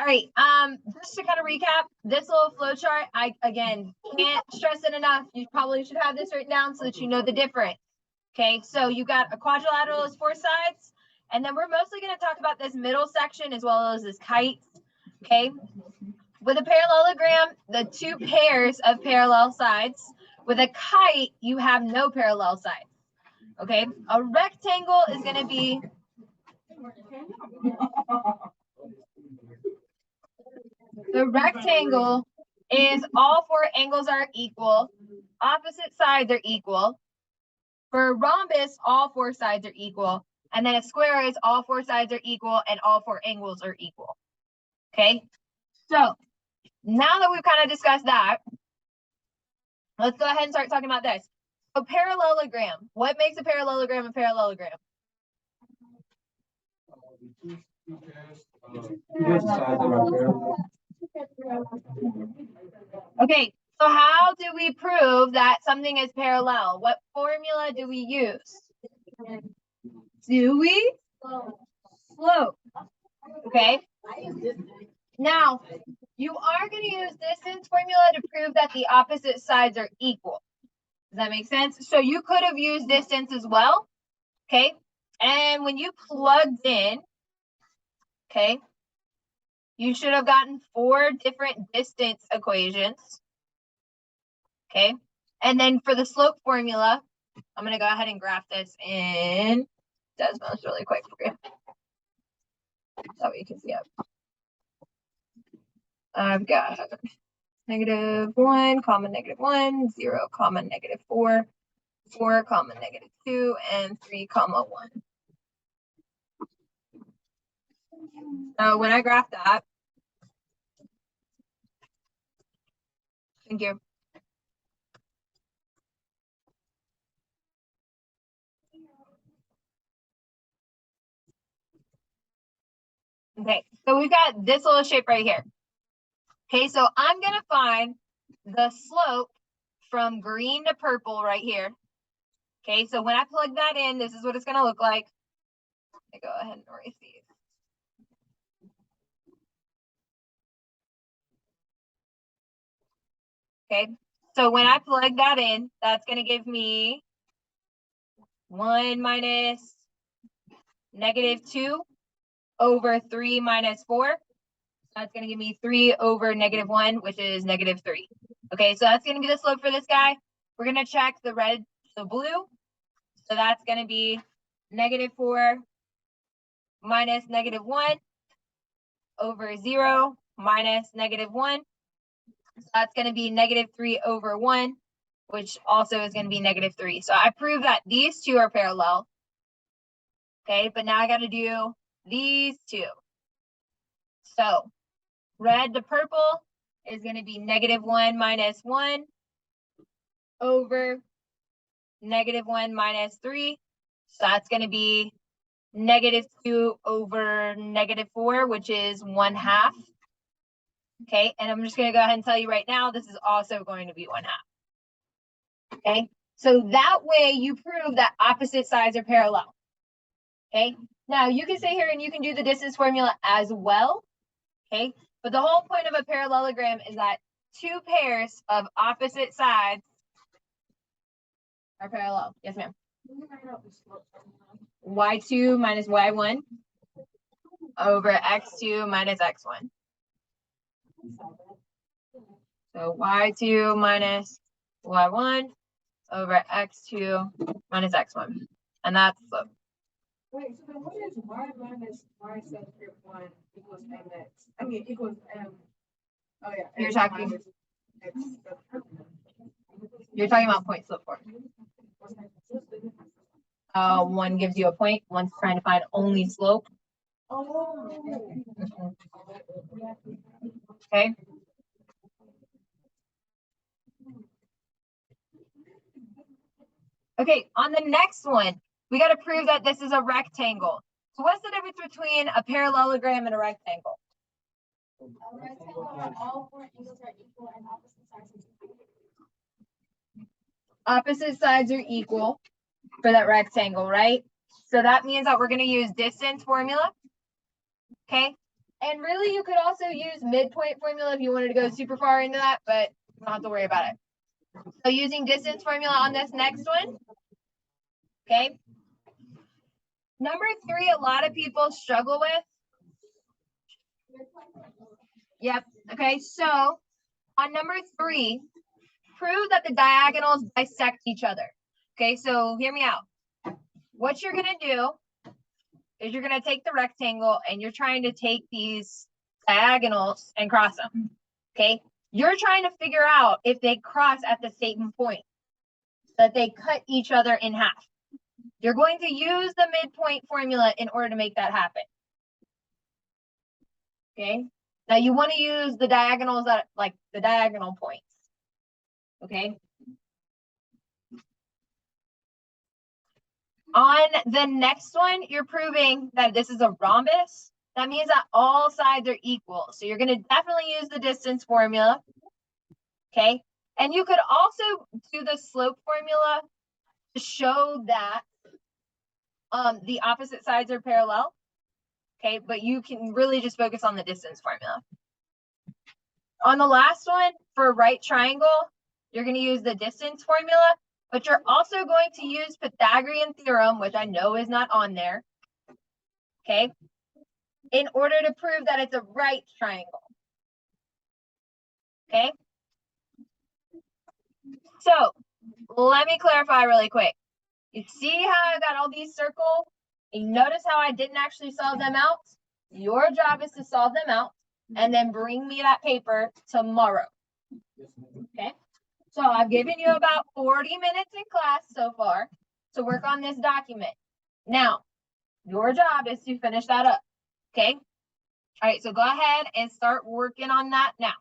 right. Just to kind of recap this little flow chart, I again can't stress it enough. You probably should have this written down so that you know the difference. Okay, so you got a quadrilateral is 4 sides, and then we're mostly going to talk about this middle section as well as this kite. Okay, with a parallelogram, the 2 pairs of parallel sides. With a kite, you have no parallel sides. Okay, a rectangle is going to be the rectangle is all 4 angles are equal, opposite sides are equal. For a rhombus, all 4 sides are equal, and then a square is all 4 sides are equal and all 4 angles are equal. Okay, so now that we've kind of discussed that, let's go ahead and start talking about this. So parallelogram, what makes a parallelogram a parallelogram? Okay, so how do we prove that something is parallel? What formula do we use? Do we? Slope. Okay. Now, you are going to use distance formula to prove that the opposite sides are equal. Does that make sense? So you could have used distance as well. Okay. And when you plugged in, okay, you should have gotten 4 different distance equations. Okay. And then for the slope formula, I'm going to go ahead and graph this in Desmos really quick for you, so you can see it. I've got -1, comma -1, 0, comma -4, 4, comma -2, and 3, comma 1. So when I graph that, thank you. Okay, so we've got this little shape right here. Okay, so I'm going to find the slope from green to purple right here. Okay, so when I plug that in, this is what it's going to look like. Let me go ahead and erase these. Okay, so when I plug that in, that's going to give me 1 minus -2 over 3 minus 4. That's going to give me 3 over -1, which is -3. Okay, so that's going to be the slope for this guy. We're going to check the red, the blue. So that's going to be -4 minus -1 over 0 minus -1. So that's going to be -3 over 1, which also is going to be -3. So I proved that these 2 are parallel. Okay, but now I got to do these 2. So red to purple is going to be -1 minus 1 over -1 minus 3. So that's going to be -2 over -4, which is 1/2. Okay, and I'm just going to go ahead and tell you right now, this is also going to be 1/2. Okay, so that way you prove that opposite sides are parallel. Okay, now you can sit here and you can do the distance formula as well. Okay, but the whole point of a parallelogram is that 2 pairs of opposite sides are parallel. Yes, ma'am. Y2 minus Y1 over X2 minus X1. So Y2 minus Y1 over X2 minus X1. And that's slope. Wait, so then what is y minus y subscript 1 equals mx? I mean, equals m. Oh, yeah. You're talking about point slope form. One gives you a point, one's trying to find only slope. Oh. Okay. Okay, on the next one, we got to prove that this is a rectangle. So what's the difference between a parallelogram and a rectangle? A rectangle where all 4 angles are equal and opposite sides are equal. Opposite sides are equal for that rectangle, right? So that means that we're going to use distance formula. Okay. And really, you could also use midpoint formula if you wanted to go super far into that, but you don't have to worry about it. So using distance formula on this next one, okay? Number 3, a lot of people struggle with. Yep, okay, so on number 3, prove that the diagonals bisect each other. Okay, so hear me out. What you're gonna do is you're gonna take the rectangle and you're trying to take these diagonals and cross them. Okay, you're trying to figure out if they cross at the same point, that they cut each other in half. You're going to use the midpoint formula in order to make that happen. Okay, now you want to use the diagonals that like the diagonal points. Okay. On the next one, you're proving that this is a rhombus. That means that all sides are equal. So you're going to definitely use the distance formula. Okay. And you could also do the slope formula to show that the opposite sides are parallel. Okay. But you can really just focus on the distance formula. On the last one, for right triangle, you're going to use the distance formula, but you're also going to use Pythagorean theorem, which I know is not on there. Okay. In order to prove that it's a right triangle. Okay. So let me clarify really quick. You see how I got all these circles? You notice how I didn't actually solve them out? Your job is to solve them out and then bring me that paper tomorrow. Okay. So I've given you about 40 minutes in class so far to work on this document. Now, your job is to finish that up. Okay. All right, so go ahead and start working on that now.